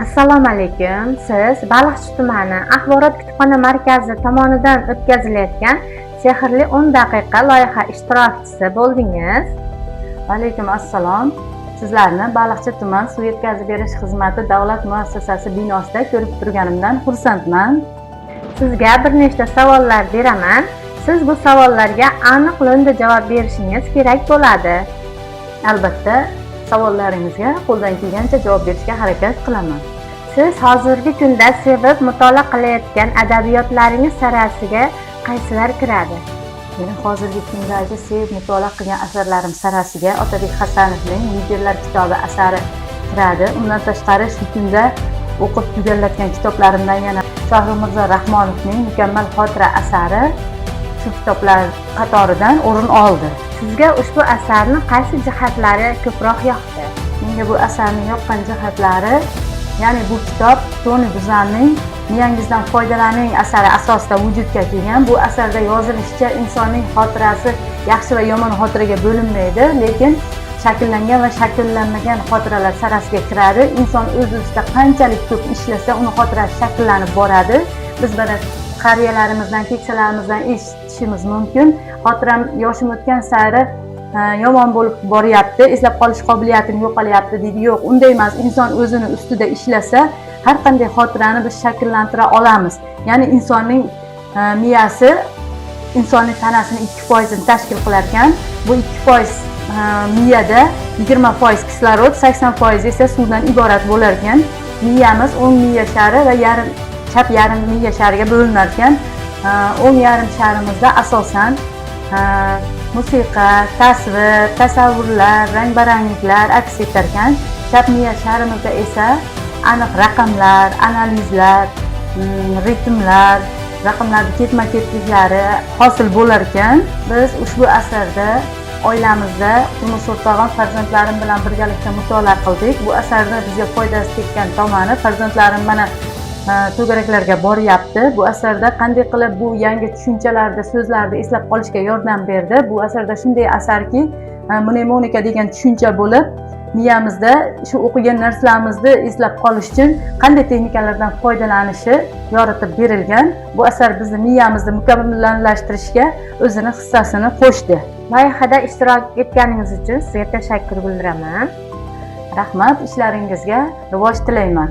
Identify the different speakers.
Speaker 1: Assalomu alaykum. Siz Baliqchi tumani axborot kutubxona markazi tomonidan o'tkazilayotgan sehrli 10 daqiqa loyiha ishtirokchisi bo'ldingiz.
Speaker 2: Alaykum assalom. Sizlarni Baliqchi tuman suv yetkazib berish xizmati davlat muassasasi binosida ko'rib turganimdan xursandman.
Speaker 1: Sizga bir nechta savollar beraman. Siz bu savollarga aniq lo'nda javob berishingiz kerak bo'ladi.
Speaker 2: Albatta, savollaringizga qo'ldan kelgancha javob berishga harakat qilaman.
Speaker 1: Siz hozirgi kunda sevib mutolaa qilayotgan adabiyotlaringiz sarasiga qaysilar kiradi?
Speaker 2: Meni hozirgi kundagi sevib mutolaa qilgan asarlarim sarasiga Otabek Hasanovning Nigirlar kitobi asari kiradi. Undan tashqari shu kunda o'qib tugallatgan kitoblarimdan yana Shohrumirzo Rahmonovning Mukammal xotira asari shu kitoblar qatoridan o'rin oldi.
Speaker 1: Sizga ushbu asarning qaysi jihatlari ko'proq yoqdi?
Speaker 2: Menga bu asarning yoqqan jihatlari, ya'ni bu kitob Toni Buzanning Miyangizdan foydalaning asari asosida vujudga kelgan. Bu asarda yozilishicha insonning xotirasi yaxshi va yomon xotiraga bo'linmaydi, lekin shakllangan va shakllanmagan xotiralar sarasiga kiradi. Inson o'z-o'zida qanchalik ko'p ishlasa, uni xotirasi shakllanib boradi. Biz mana qariyalarimizdan, keksalarimizdan eshitishimiz mumkin. Xotiram yoshim o'tgan sari yomon bo'lib boryapti, eslab qolish qobiliyatim yo'qolyapti deydi. Yo'q, unday emas. Inson o'zini ustida ishlasa, har qanday xotirani biz shakllantira olamiz. Ya'ni insonning miyasi insonning tanasining 2% ni tashkil qilar ekan. Bu 2% miyada 20% kislorod, 80% esa suvdan iborat bo'lar ekan. Miyamiz 10 miya shari va chap yarim miya shariga bo'linar ekan. O'ng yarim sharimizda asosan musiqa, tasvir, tasavvurlar, rang-barangliklar aks etar ekan. Chap miya sharimizda esa aniq raqamlar, analizlar, ritmlar, raqamlarning ketma-ketliklari hosil bo'lar ekan. Biz ushbu asarda oilamizda turmush o'rtog'im, farzandlarim bilan birgalikda mutolaa qildik. Bu asarda bizga foydasi tekkan tomoni, farzandlarim mana to'garaklarga boryapti. Bu asarda qanday qilib bu yangi tushunchalarni, so'zlarni eslab qolishga yordam berdi. Bu asarda shunday asarki, mnemonika degan tushuncha bo'lib, miyamizda shu o'qigan narsalarimizni eslab qolish uchun qanday texnikalardan foydalanishi yoritib berilgan. Bu asar bizni miyamizni mukammallashtirishga o'zini hissasini qo'shdi.
Speaker 1: Loyihada ishtirok etganingiz uchun sizga tashakkur bildiraman.
Speaker 2: Rahmat, ishlaringizga rivoj tilayman.